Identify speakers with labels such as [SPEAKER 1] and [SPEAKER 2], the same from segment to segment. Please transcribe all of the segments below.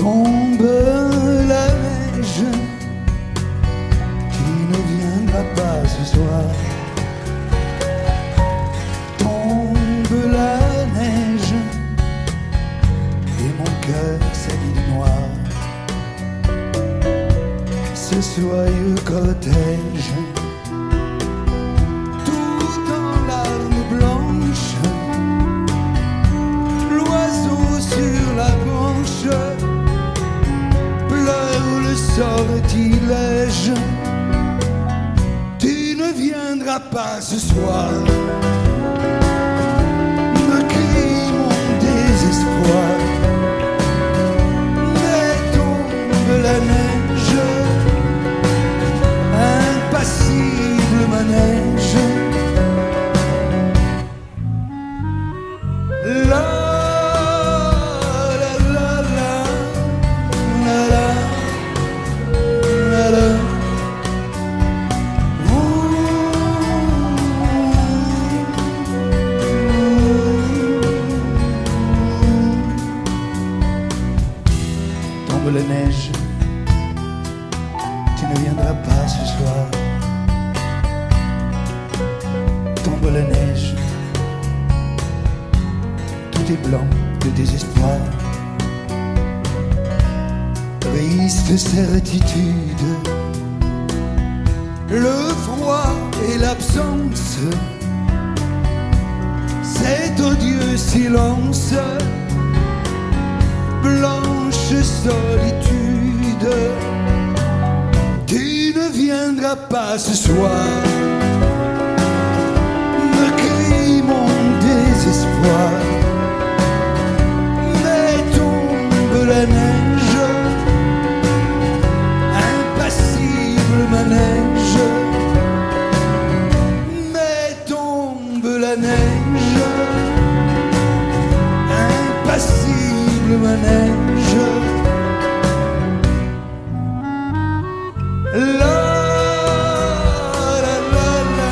[SPEAKER 1] tombe la neige, tu ne viendras pas ce soir. Tombe la neige et mon cœur s'habille de noir. Ce soyeux cortège, tout en larmes blanches, l'oiseau sur la branche pleure le sortilège. Tu ne viendras pas ce soir, me crie mon désespoir. Mais tombe la neige, impassible manège. La la la la la la la la. Tombe la neige, tu ne viendras pas ce soir. Tombe la neige, tout est blanc de désespoir. Triste certitude, le froid et l'absence, cet odieux silence, blanche solitude. Tu ne viendras pas ce soir, me crie mon désespoir. Mais tombe la neige, impassible manège. Mais tombe la neige, impassible manège. La la la la.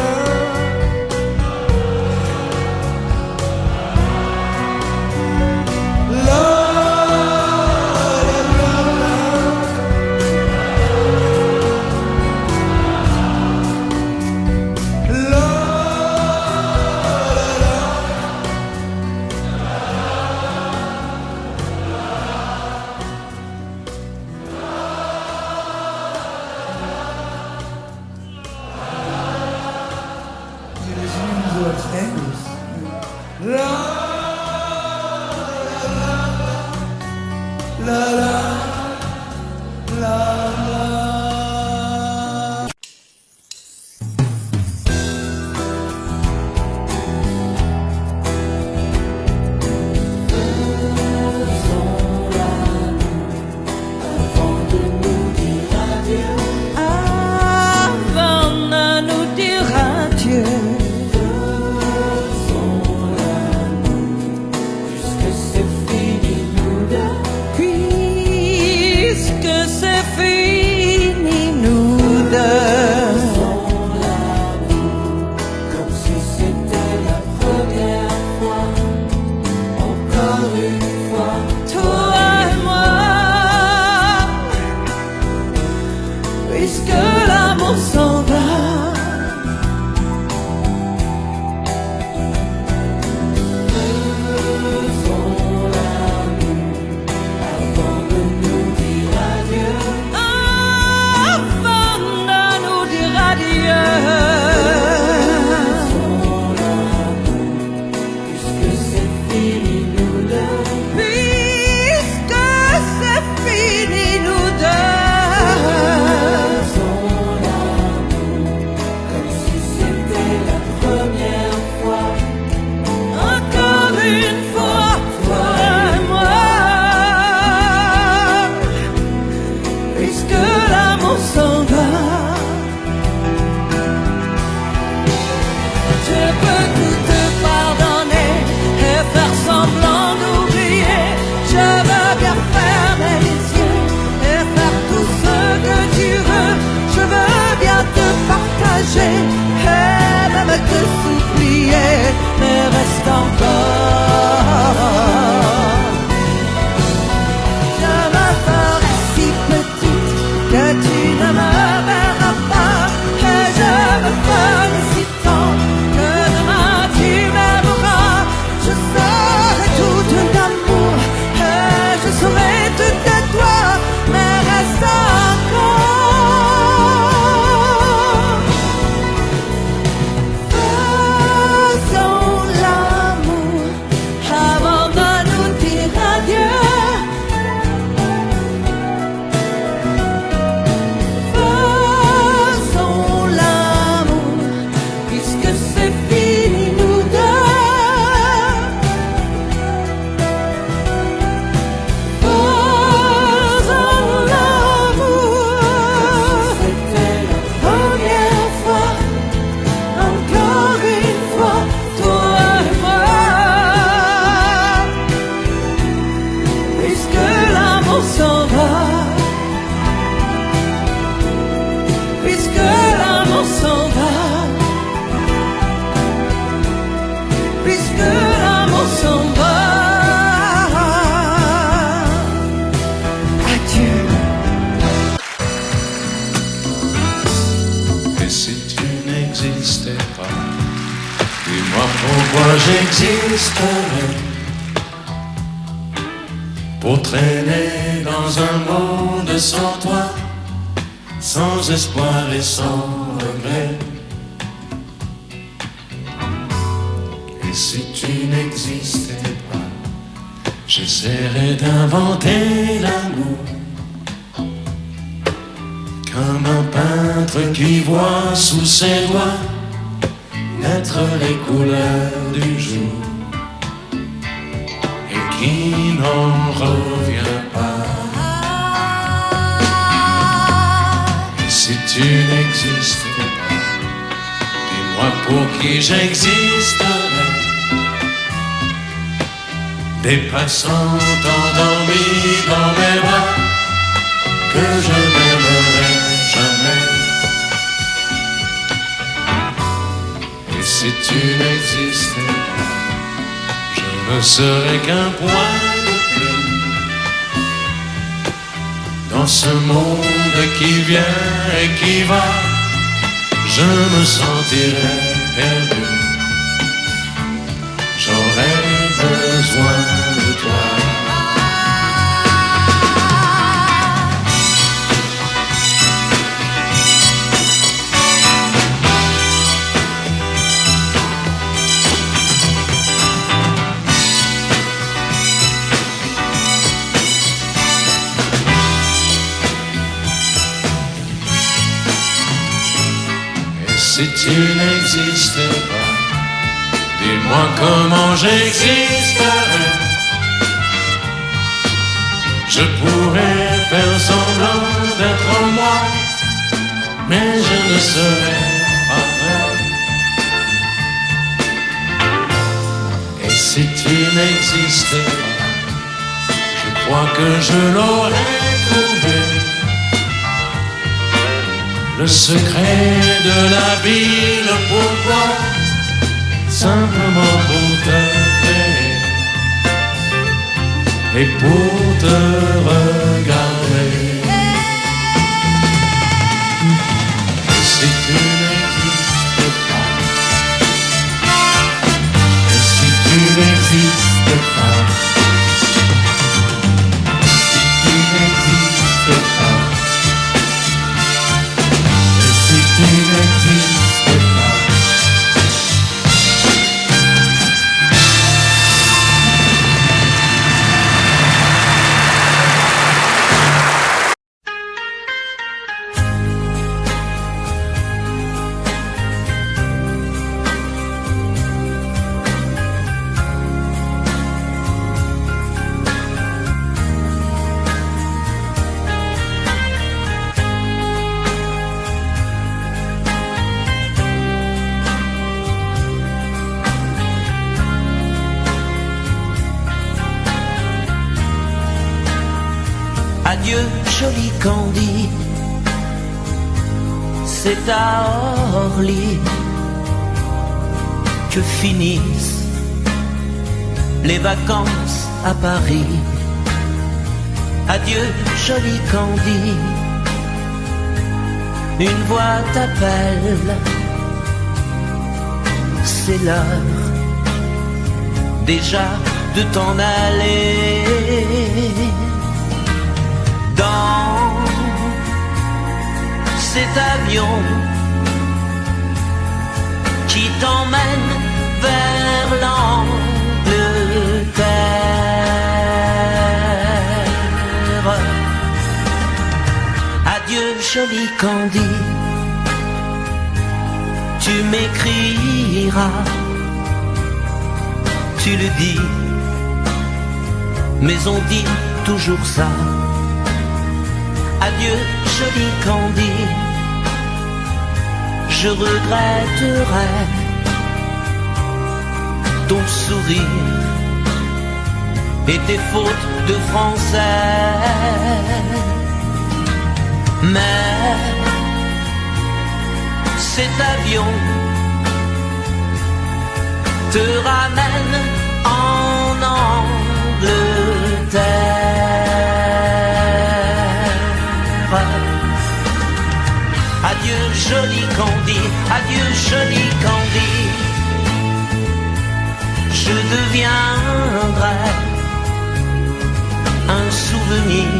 [SPEAKER 1] La la la la. La la la. La la la la la.
[SPEAKER 2] Avant de nous dire adieu, puisque l'amour s'en va. Adieu.
[SPEAKER 1] Et si tu n'existais pas, dis-moi pourquoi j'existerais. Pour traîner dans un monde sans toi, sans espoir et sans regret. Et si tu n'existais pas, j'essaierais d'inventer l'amour, comme un peintre qui voit sous ses doigts naître les couleurs du jour et qui n'en revient pas. Et si tu n'existais pas, dis-moi pour qui j'existerais. Des passants endormis dans mes bras que je n'aimerais jamais. Et si tu n'existais pas, je ne serais qu'un point de plus dans ce monde qui vient et qui va. Je me sentirais perdu. J'aurais besoin de toi. Si tu n'existais pas, dis-moi comment j'existerais. Je pourrais faire semblant d'être moi, mais je ne serais pas vrai. Et si tu n'existais pas, je crois que je l'aurais trouvé. Le secret de la vie, le pourquoi, simplement pour te créer et pour te regarder. Et si tu n'existes pas, et si tu n'existes pas, si tu n'existes pas, tu n'existes pas.
[SPEAKER 2] Adieu, joli Candy, c'est à Orly que finissent les vacances à Paris. Adieu, joli Candy, une voix t'appelle, c'est l'heure déjà de t'en aller. Dans cet avion qui t'emmène vers l'Angleterre. Adieu, joli Candy, tu m'écriras, tu le dis, mais on dit toujours ça. Adieu, joli Candy, je regretterai ton sourire et tes fautes de français. Mais cet avion te ramène en Angleterre. Adieu joli Candy, adieu joli Candy, je deviendrai un souvenir,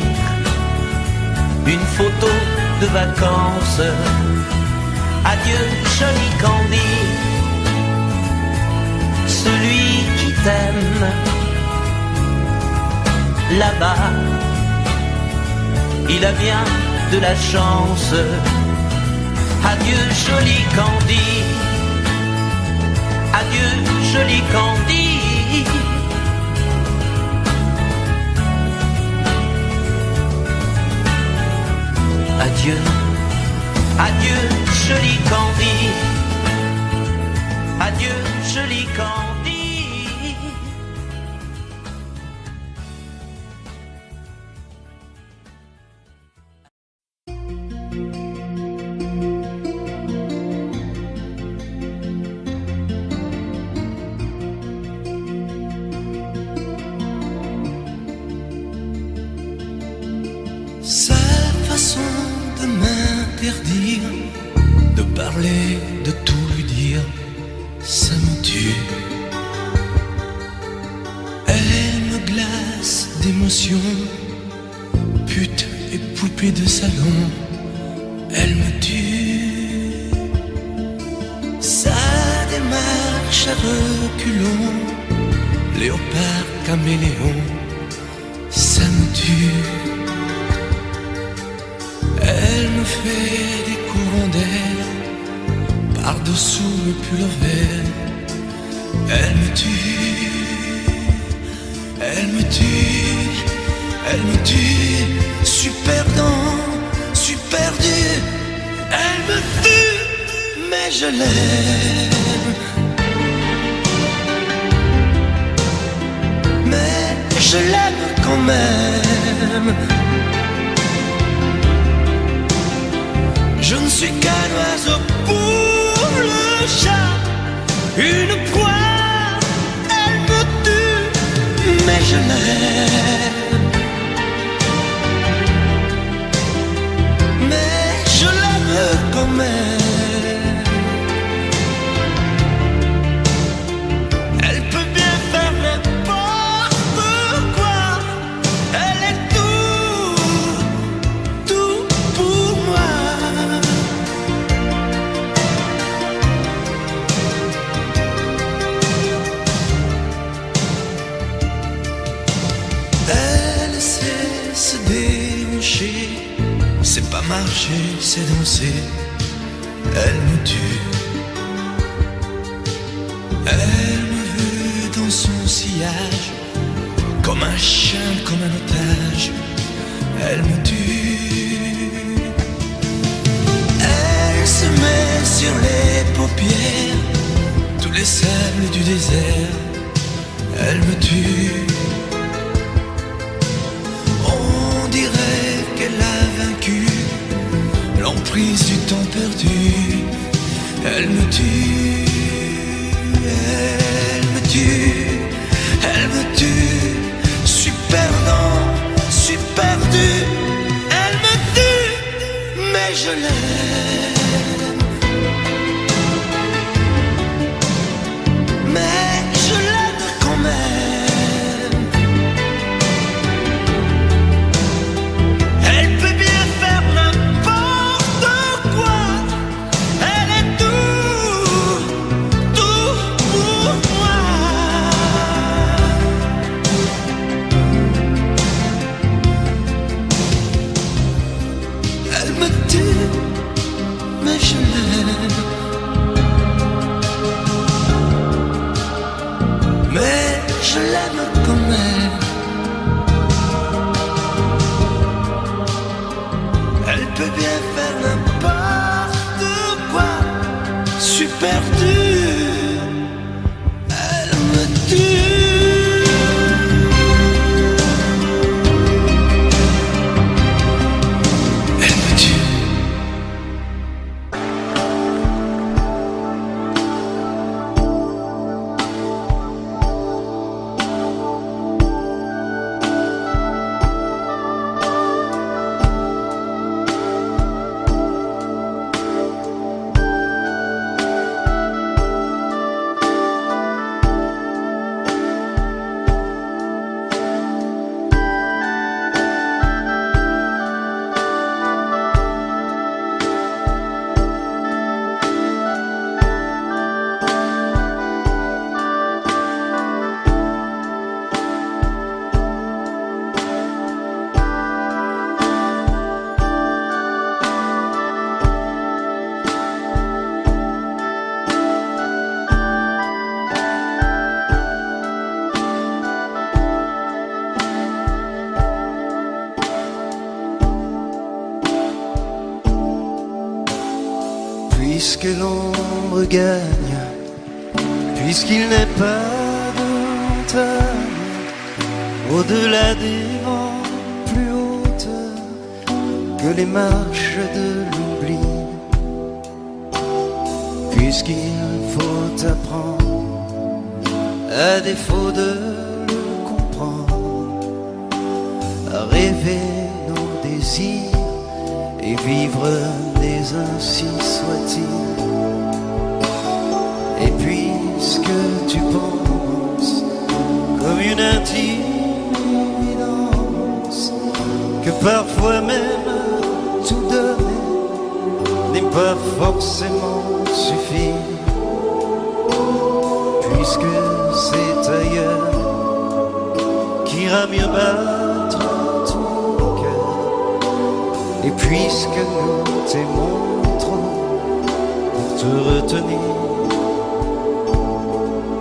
[SPEAKER 2] une photo de vacances. Adieu joli Candy, celui qui t'aime là-bas, il a bien de la chance. Adieu joli Candy, adieu joli Candy. Adieu, adieu joli Candy, adieu joli Candy.
[SPEAKER 3] Sa façon de m'interdire de parler, de tout lui dire, ça me tue. Elle me glace d'émotion, pute et poupée de salon, elle me tue. Sa démarche à reculons, léopard caméléon, ça me tue. Elle me fait des courants d'air par-dessous le pull vert. Elle me tue, elle me tue, elle me tue. Super dans, super dur. Elle me tue, mais je l'aime. Mais je l'aime quand même. Je ne suis qu'un oiseau pour le chat, une proie, elle me tue, mais je l'aime. Mais je l'aime quand même. Elle peut bien faire n'importe quoi, elle est tout pour moi. Elle sait se déhancher, c'est pas marcher, c'est danser. Elle me tue. Elle me veut dans son sillage, comme un chien, comme un otage. Elle me tue. Elle se met sur les paupières tous les sables du désert. Elle me tue. On dirait qu'elle a vaincu l'emprise du temps perdu. Elle me tue, elle me tue, elle me tue. Je suis perdant, je suis perdu. Elle me tue, mais je l'aime. Mais je l'aime quand même. Elle peut bien faire n'importe quoi. Elle est tout pour moi. Elle me tue, mais je l'aime. Mais je l'aime quand même. Elle peut bien faire n'importe quoi. Je suis perdu. Elle me tue. Elle me tue. puisque l'ombre gagne, puisqu'il n'est pas de montagne au-delà des vents plus hautes que les marches de l'oubli, puisqu'il faut apprendre, à défaut de le comprendre, à rêver nos désirs et vivre des ainsi soit-il. Et puisque tu penses comme une intime évidence que parfois même tout donner n'est pas forcément suffire, puisque c'est ailleurs qu'ira mieux battre ton cœur, et puisque nous t'aimons trop pour te retenir,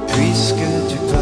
[SPEAKER 3] puisque tu pars.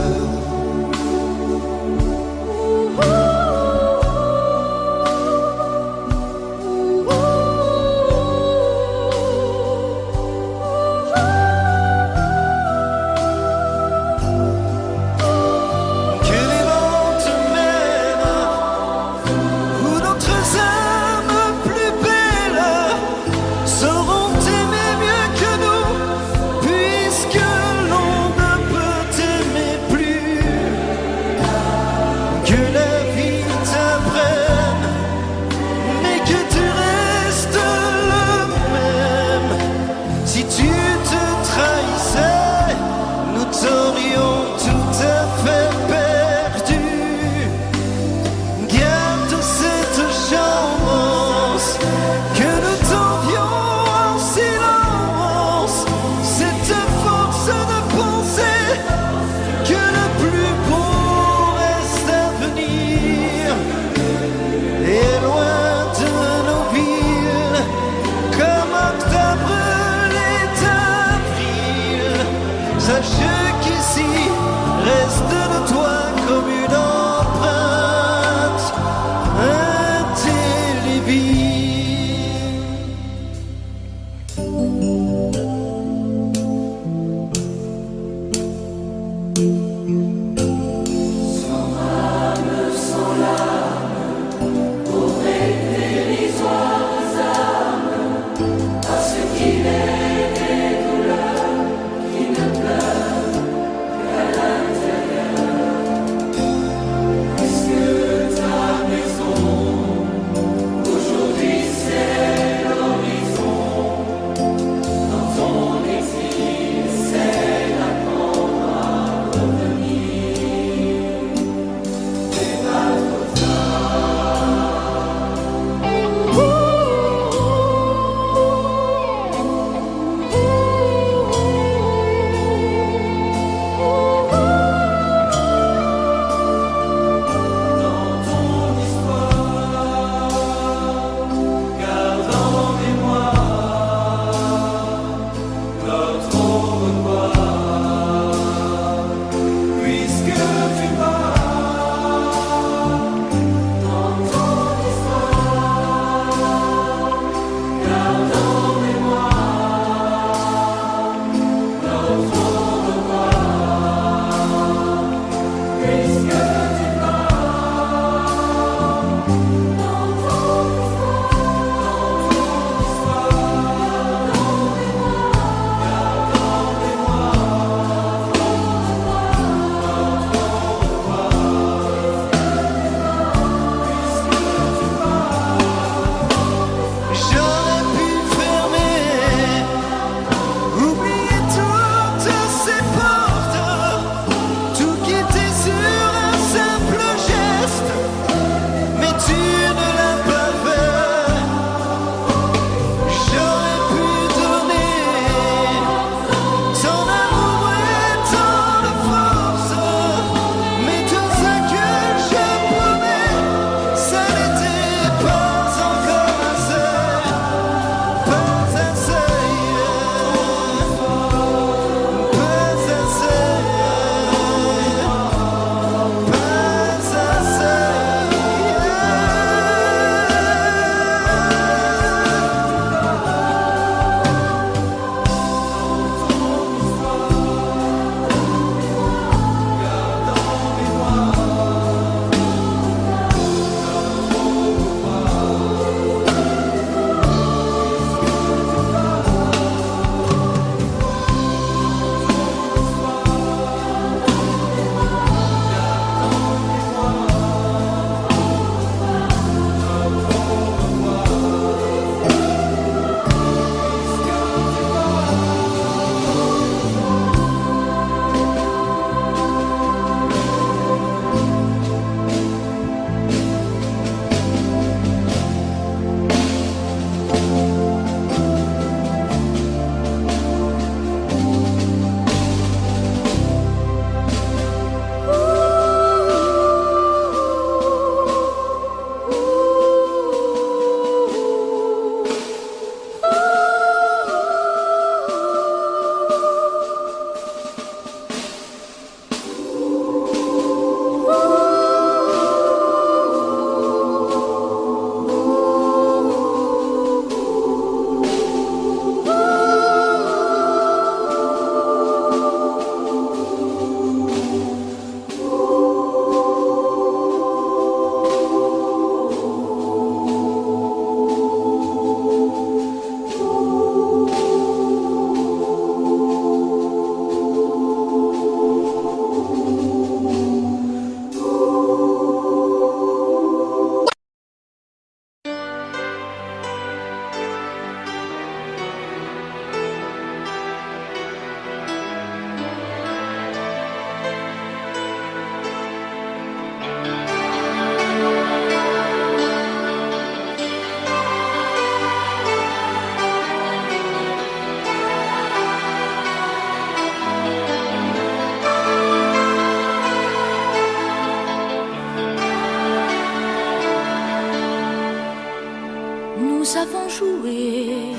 [SPEAKER 4] avons joué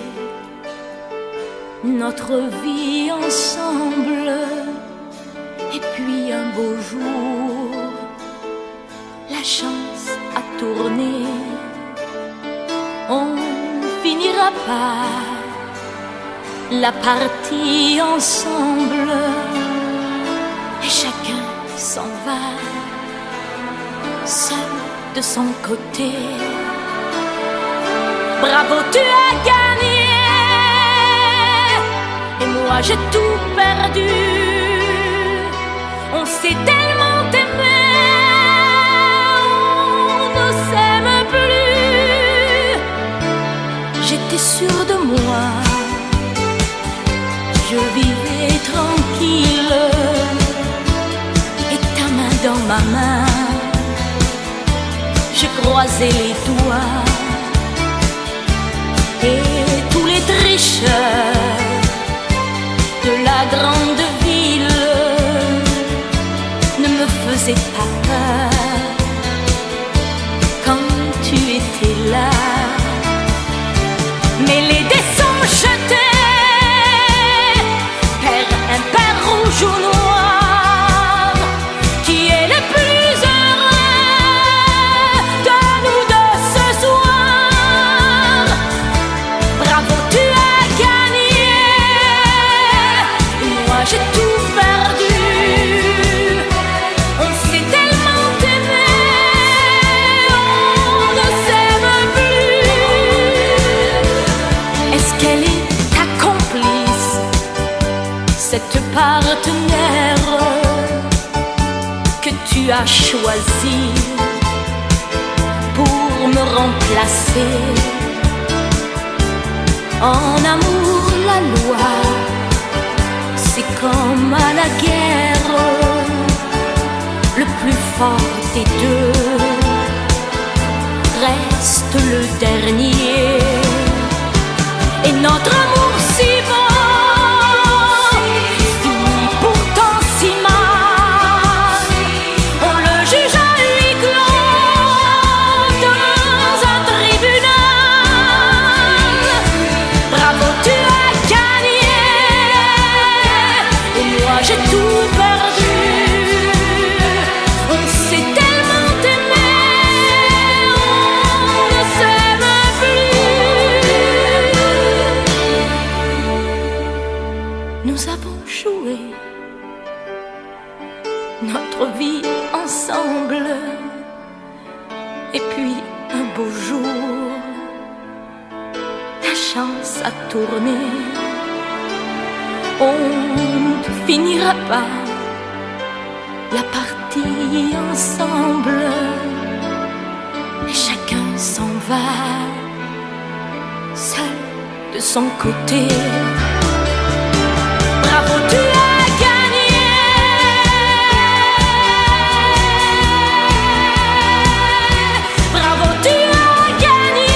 [SPEAKER 4] notre vie ensemble. Et puis un beau jour, la chance a tourné. On finira par la partie ensemble. Et chacun s'en va, seul de son côté. Bravo, tu as gagné, et moi j'ai tout perdu. On s'est tellement aimé, on ne s'aime plus. J'étais sûre de moi, je vivais tranquille, et ta main dans ma main, je croisais les doigts. Et tous les tricheurs de la grande ville ne me faisaient pas peur quand tu étais là. Mais les dés sont jetés, père impair, rouge ou noir, qui est le plus heureux de nous deux ce soir. Bravo, tu as gagné, et moi j'ai tout perdu. On s'est tellement aimé, on ne s'aime plus. Est-ce qu'elle est ta complice, cette partenaire que tu as choisi pour me remplacer? En amour, la loi, c'est comme à la guerre, le plus fort des deux reste le dernier. Et notre amour si beau finit pourtant si mal. On le juge à huis clos dans un tribunal. Bravo, tu as gagné, et moi j'ai tout perdu. On s'est tellement aimé, on ne s'aime plus. Nous avons joué notre vie ensemble, et puis un beau jour, la chance a tourné. On ne finira pas la partie ensemble, et chacun s'en va, seul de son côté. Bravo, tu as gagné, bravo, tu as gagné.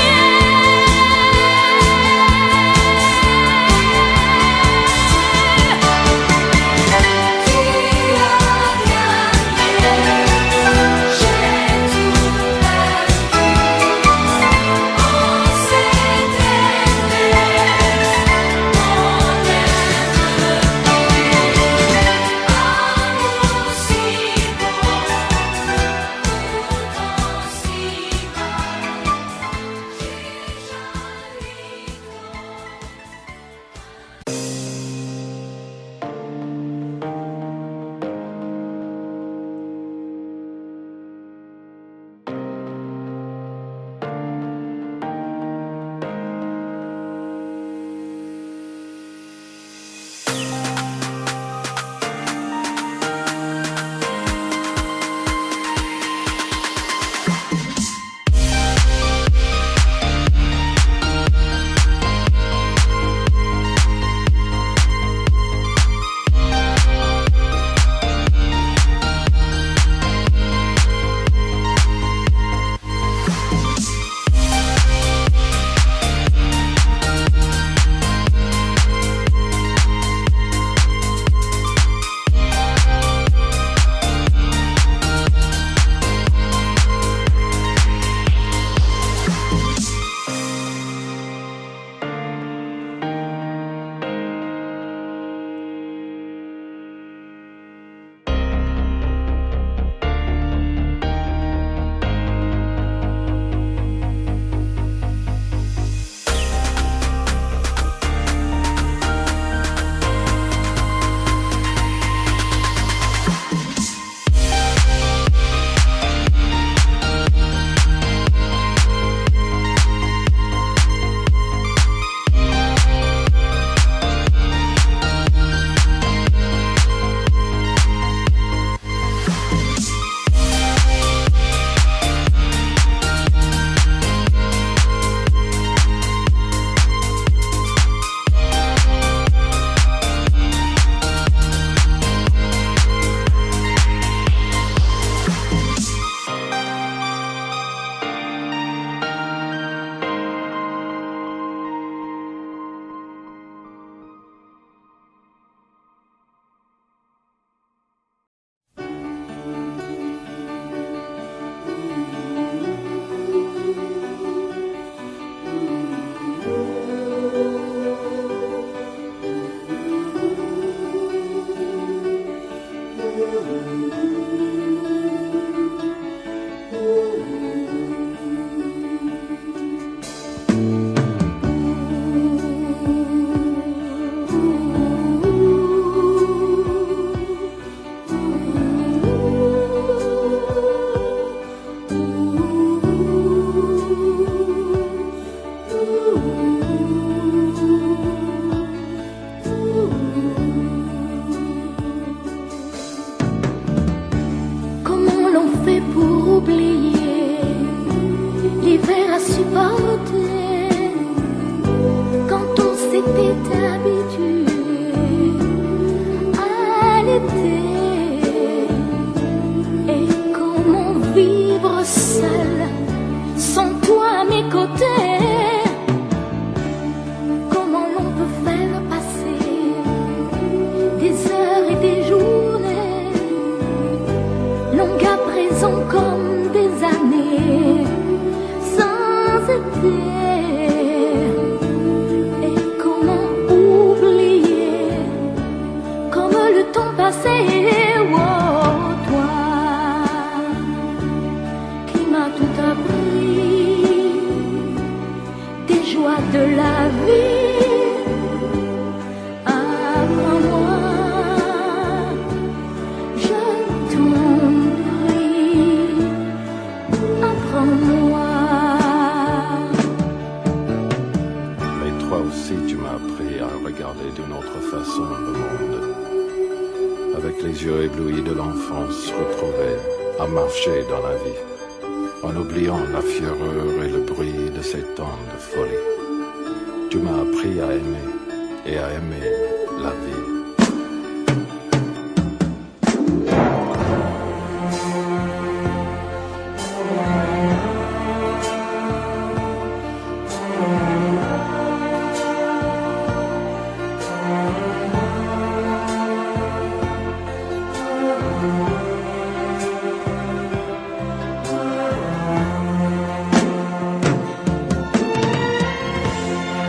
[SPEAKER 4] et comment oublier comme le temps passé. Oh, toi qui m'as tout appris des joies de la vie, apprends-moi, je t'en prie, apprends-moi.
[SPEAKER 5] Mais toi aussi tu m'as appris à regarder d'une autre façon le monde, avec les yeux éblouis de l'enfance retrouvée, à marcher dans la vie, en oubliant la fureur et le bruit de ces temps de folie. Tu m'as appris à aimer et à aimer la vie.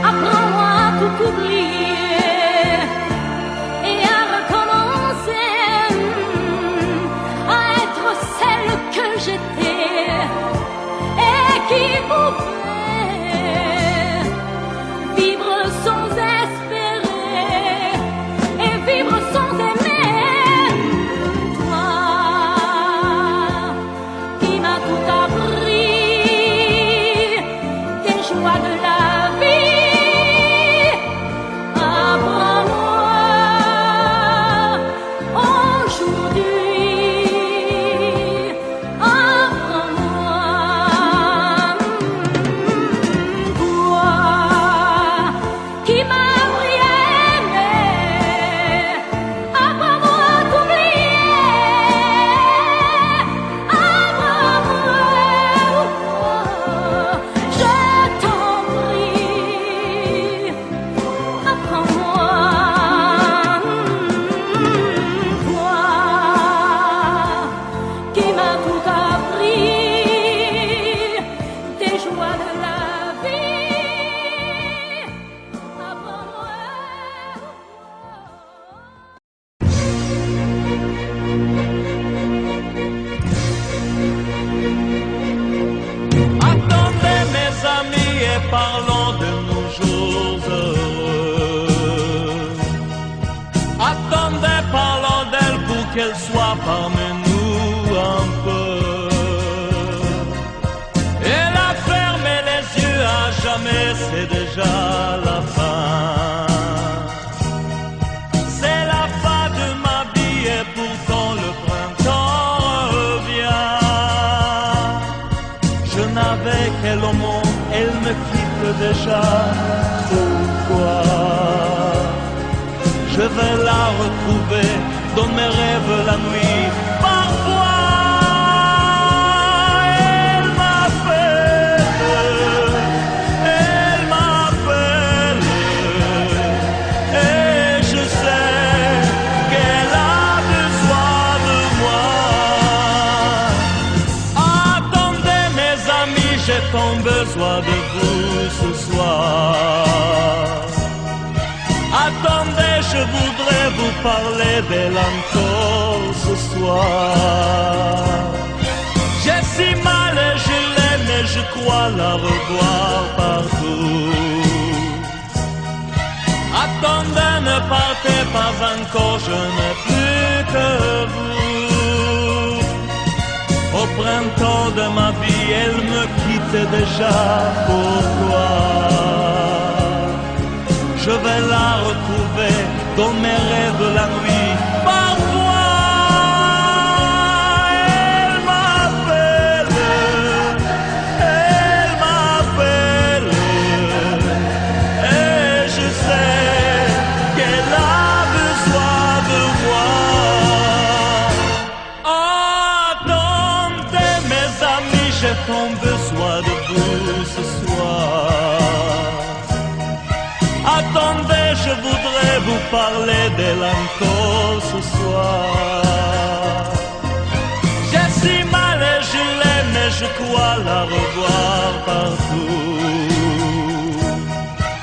[SPEAKER 4] Apprends-moi à tout oublier et à recommencer, à être celle que j'étais et qui pouvait vivre sans espérer et vivre sans aimer. Toi qui m'as tout appris des joies de la vie, apprends-moi aujourd'hui, apprends-moi, toi qui m'as appris à aimer, apprends-moi à t'oublier, apprends-moi, je t'en prie, apprends-moi, toi qui m'as tout appris des joies de la vie, apprends-moi.
[SPEAKER 2] Attendez mes amis et parlons de nos jours heureux. Attendez, parlons d'elle pour qu'elle soit parmi nous un peu. Elle a fermé les yeux à jamais, c'est déjà la fin. C'est la fin de ma vie et pourtant le printemps revient. Je n'avais qu'elle au monde, elle me quitte déjà. Pourquoi? Je vais la retrouver dans mes rêves la nuit. Parfois, elle m'appelle, et je sais qu'elle a besoin de moi. Attendez mes amis, j'ai tant besoin de vous ce soir. Attendez, je voudrais vous parler d'elle encore ce soir. J'ai si mal et je l'aime et je crois la revoir partout. Attendez, ne partez pas encore, je n'ai plus que vous. Au printemps de ma vie, elle me quitte déjà. Pourquoi? Je vais la retrouver dans mes rêves la nuit. Parfois, elle m'appelle, et je sais qu'elle a besoin de moi. Attendez mes amis, j'ai tant besoin de vous ce soir. Attendez, je voudrais vous parler d'elle encore ce soir. J'ai si mal et je l'aime et je crois la revoir partout.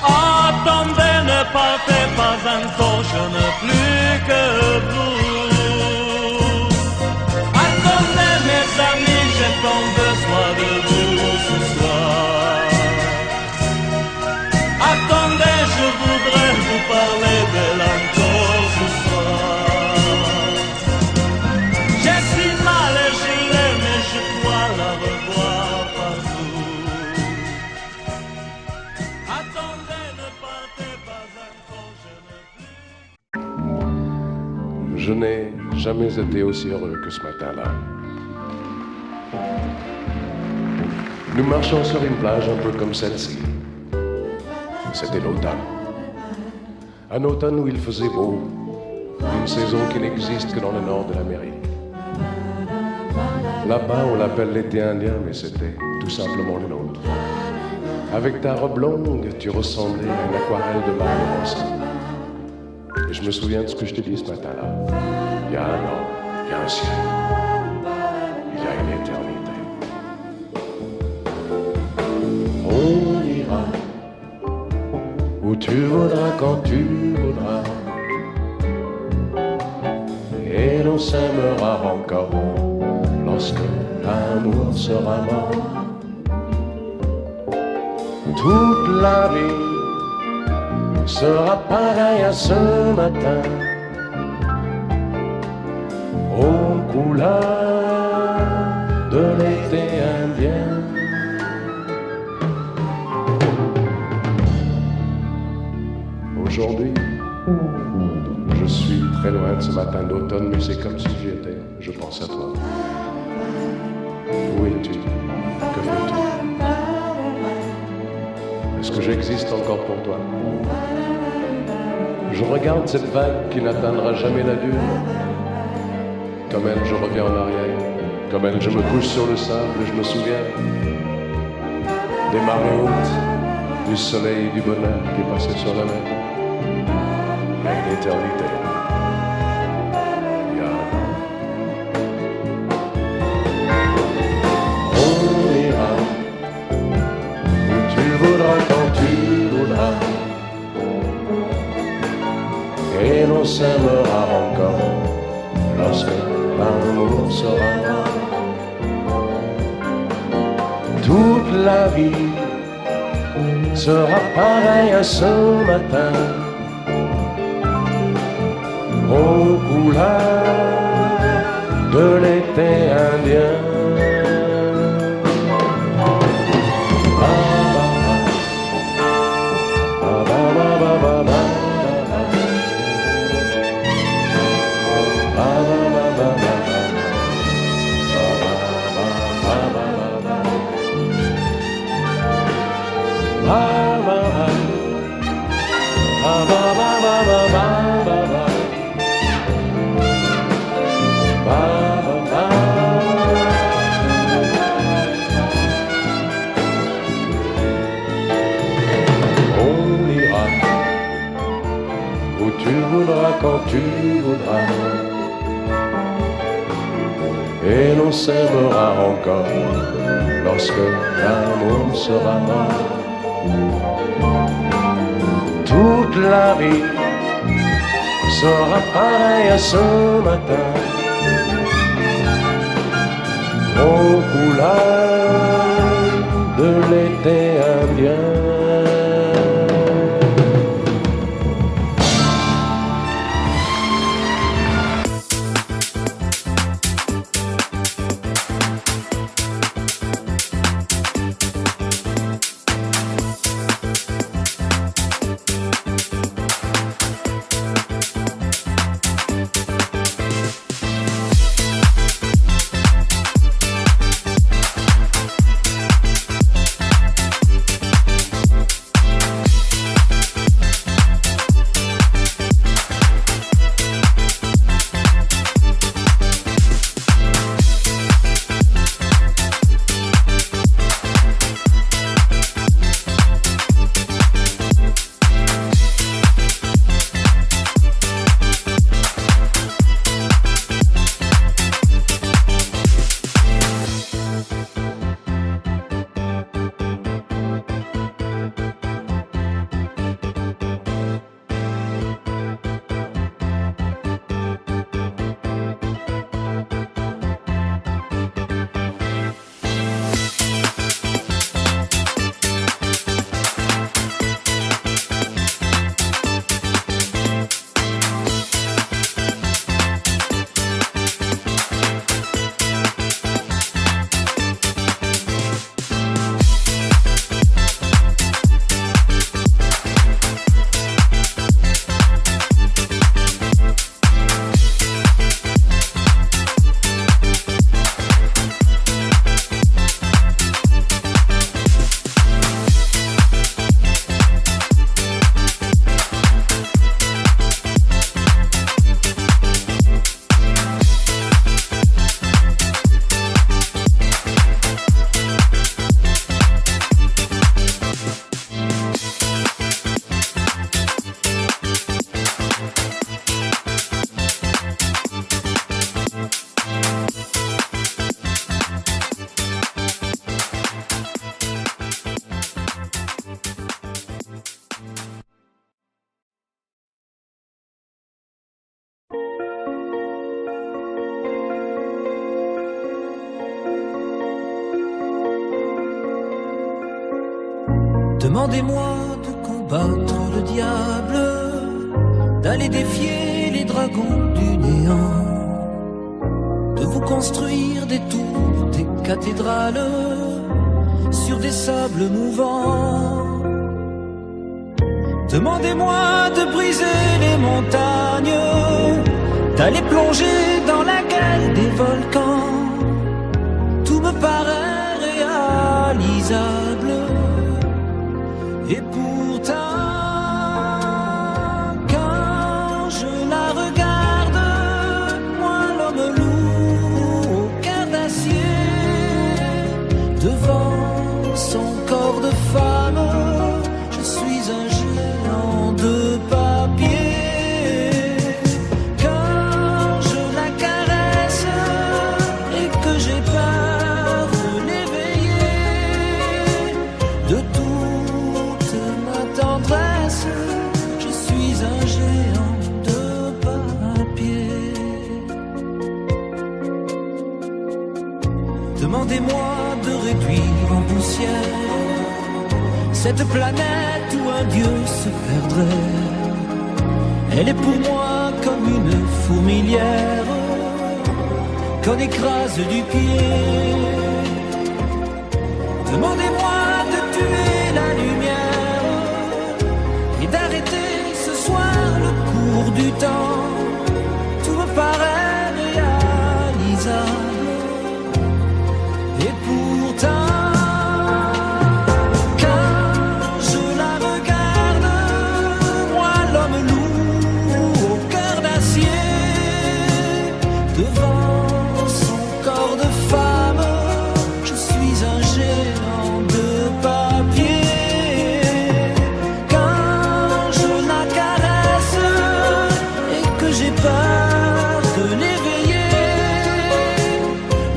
[SPEAKER 2] Attendez, ne partez pas encore, je n'ai plus que vous. Attendez mes amis, j'ai tant besoin de vous ce soir. Attendez, je voudrais vous parler d'elle encore ce soir. J'ai si mal et je l'aime, mais je crois la revoir partout. Attendez, ne partez pas encore, je n'ai plus.
[SPEAKER 6] Je n'ai jamais été aussi heureux que ce matin-là. Nous marchions sur une plage un peu comme celle-ci. C'était l'automne. Un automne où il faisait beau, une saison qui n'existe que dans le nord de l'Amérique. Là-bas, on l'appelle l'été indien, mais c'était tout simplement le nôtre. Avec ta robe longue, tu ressemblais à une aquarelle de Mario Rossi. Et je me souviens de ce que je t'ai dit ce matin-là. Il y a un an, il y a un ciel, il y a une éternité. On ira où tu voudras, quand tu voudras, et l'on s'aimera encore lorsque l'amour sera mort. Toute la vie sera pareille à ce matin, aux couleurs de l'été indien. Aujourd'hui, je suis très loin de ce matin d'automne, mais c'est comme si j'y étais. Je pense à toi. Où es-tu? Que fais-tu? Est-ce que j'existe encore pour toi? Je regarde cette vague qui n'atteindra jamais la dune. Comme elle, je reviens en arrière. Comme elle, je me couche sur le sable et je me souviens des marées hautes, du soleil et du bonheur qui passaient sur la mer. Il y a une éternité. Il y a un an. On ira où tu voudras, quand tu voudras, et l'on s'aimera encore lorsque l'amour sera mort. Toute la vie sera pareille à ce matin, aux couleurs de l'été indien. Quand tu voudras, et l'on s'aimera encore lorsque l'amour sera mort. Toute la vie sera pareille à ce matin, aux couleurs de l'été indien.
[SPEAKER 7] Demandez-moi de combattre le diable, d'aller défier les dragons du néant, de vous construire des tours, des cathédrales sur des sables mouvants. Demandez-moi de briser les montagnes, d'aller plonger dans la gueule des volcans. Tout me paraît réalisable. Et pourtant, quand je la regarde, moi l'homme lourd au cœur d'acier, devant son corps de femme, je suis un géant de papier. Quand je la caresse et que j'ai peur de l'éveiller, de toute ma tendresse, je suis un géant de papier. Demandez-moi de réduire en poussière cette planète où un dieu se perdrait. Elle est pour moi comme une fourmilière qu'on écrase du pied. Demandez-moi de tuer la lumière et d'arrêter ce soir le cours du temps. Tout me paraît réalisable. Et pourtant,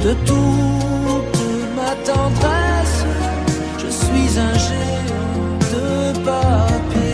[SPEAKER 7] de toute ma tendresse, je suis un géant de papier.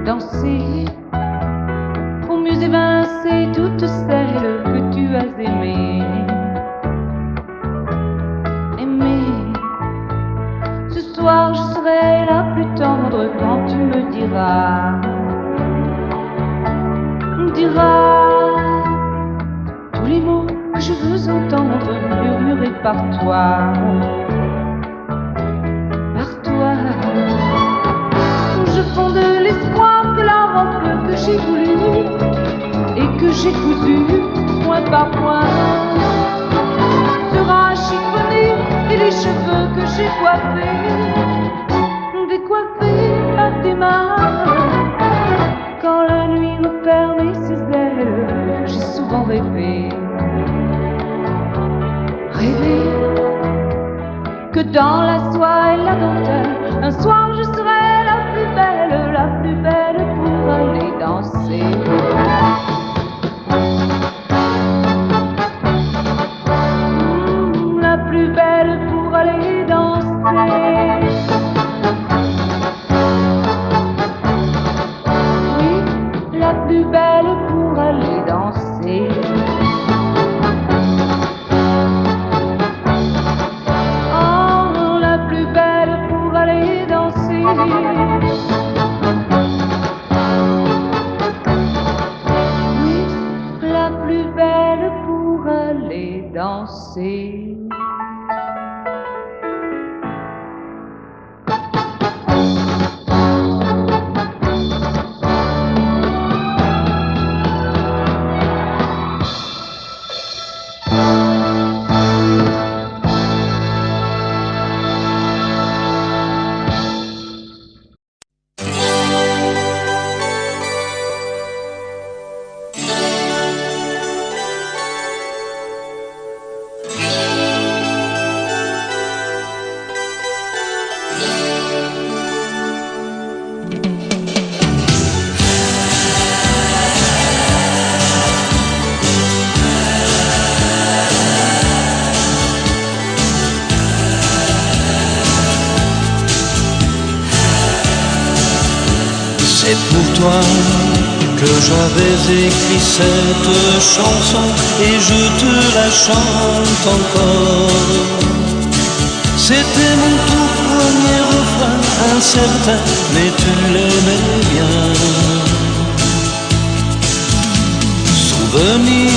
[SPEAKER 8] Danser pour mieux évincer toutes celles que tu as aimées. Aimer, ce soir je serai la plus tendre quand tu me diras tous les mots que je veux entendre murmurés par toi. Je fonde l'espoir que la robe que j'ai voulue et que j'ai cousue point par point sera chiffonnée, et les cheveux que j'ai coiffés décoiffés par tes mains. Quand la nuit me ferme ses ailes, j'ai souvent rêvé que dans la soie et la dentelle, un soir je serai la plus belle pour aller danser. La plus belle pour aller danser. Oui, la plus belle pour aller danser. Oh, la plus belle pour aller danser. danser.
[SPEAKER 7] C'est pour toi que j'avais écrit cette chanson et je te la chante encore. C'était mon tout premier refrain, incertain, mais tu l'aimais bien. Souvenir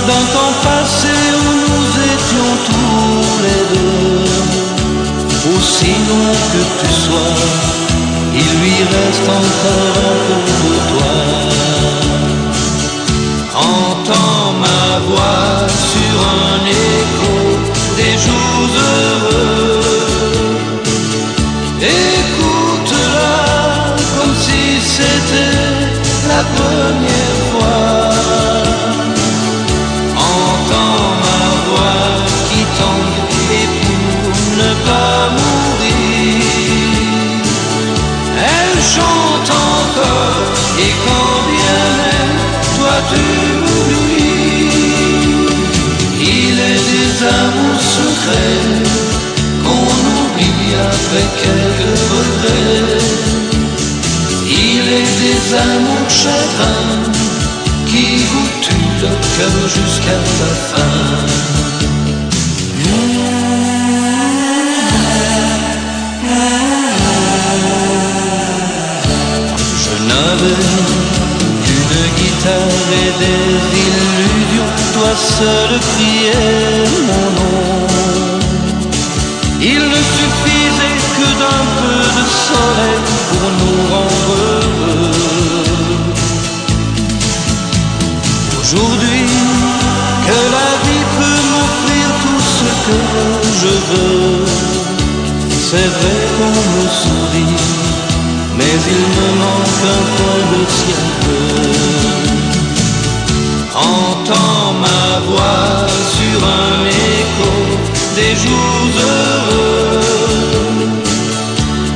[SPEAKER 7] d'un temps passé où nous étions tous les deux, aussi loin que tu sois, il lui reste encore un peu de toi. Entends ma voix sur un écho des jours heureux. Écoute-la comme si c'était la première fois. Entends ma voix qui tangue et pour ne pas mourir, elle chante encore, et quand bien même toi tu m'oublies, il est des amours secrets qu'on oublie après quelques regrets. Il est des amours chagrins qui vous tuent le cœur jusqu'à la fin. Une guitare et des illusions, toi seul criais mon nom. Il ne suffisait que d'un peu de soleil pour nous rendre heureux. Aujourd'hui, que la vie peut m'offrir tout ce que je veux, c'est vrai qu'on me sourit, mais il me manque un coin de ciel bleu. Entends ma voix sur un écho des jours heureux.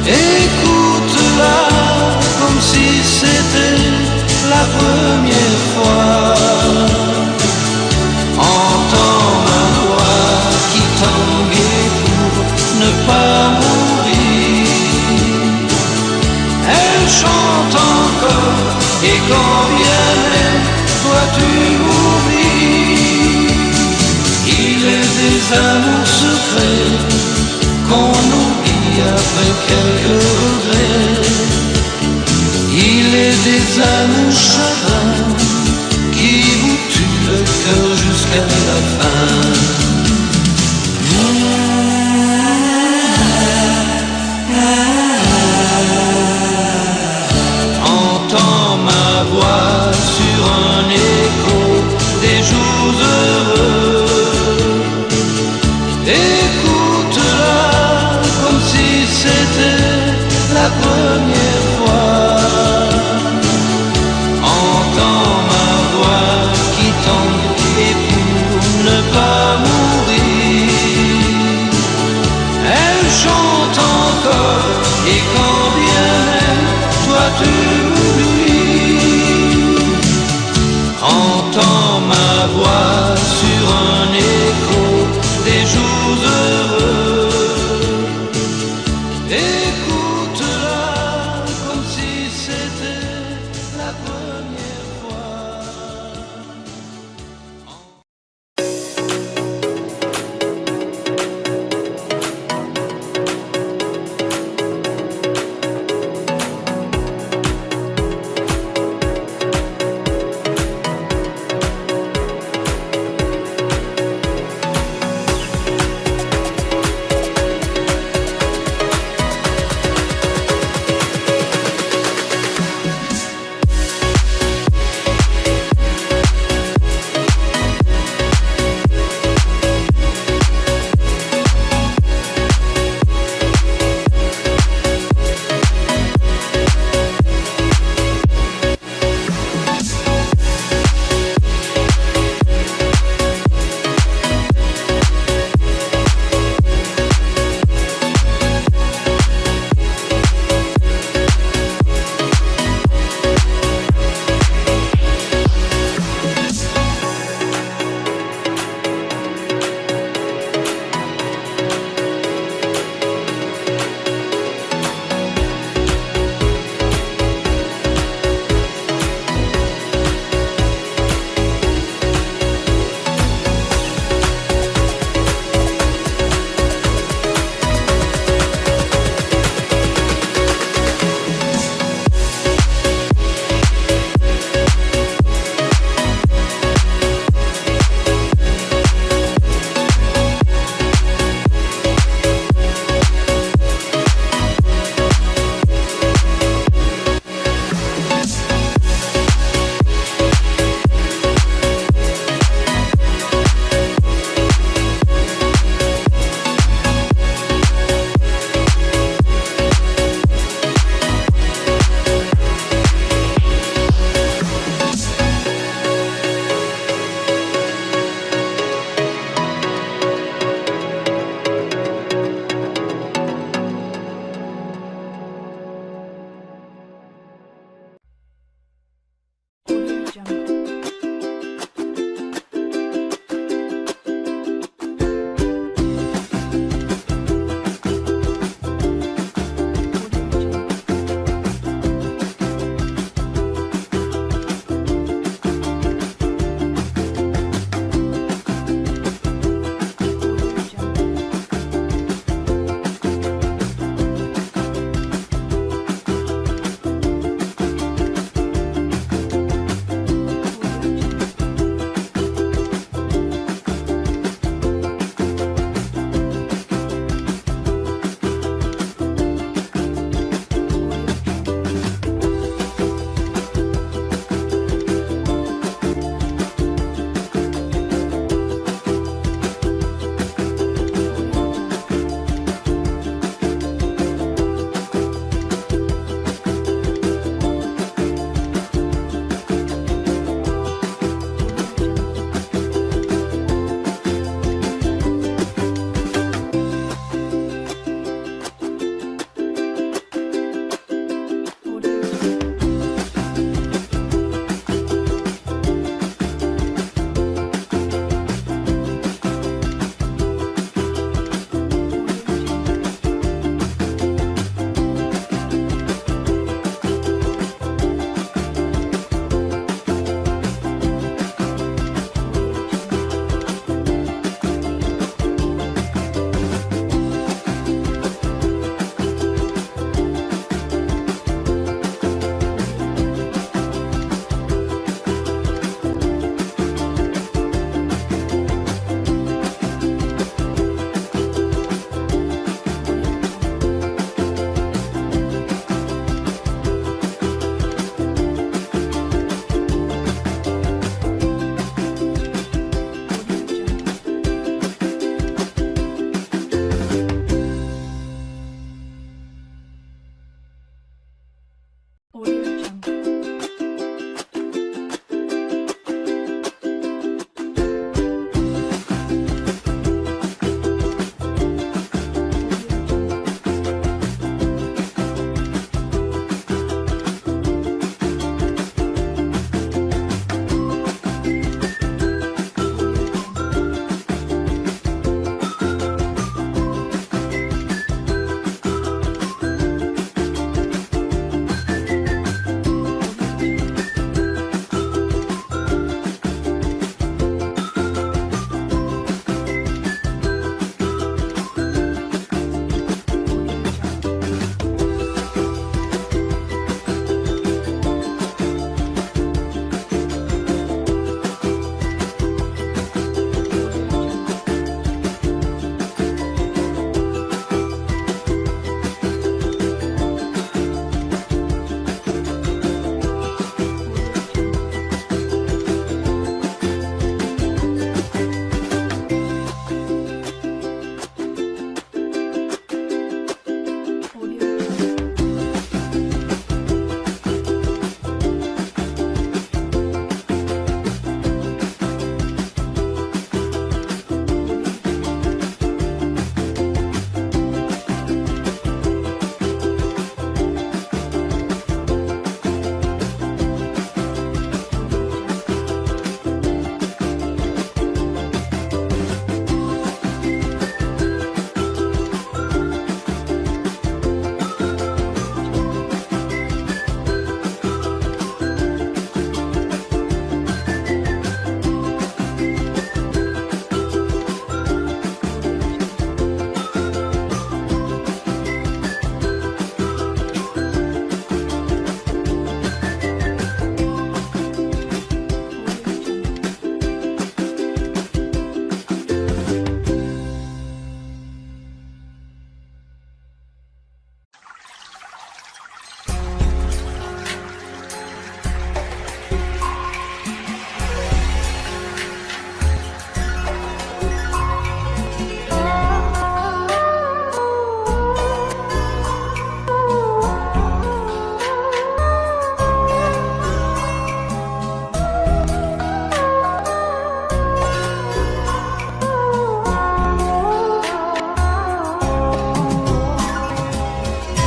[SPEAKER 7] Écoute-la comme si c'était la première fois. Entends ma voix qui tangue pour ne pas mourir. Elle chante encore, et quand bien même toi tu m'oublies, il est des amours secrets qu'on oublie après quelques regrets. Il est des amours chagrins qui vous tuent le cœur jusqu'à la fin. Entends ma voix sur un écho des jours heureux.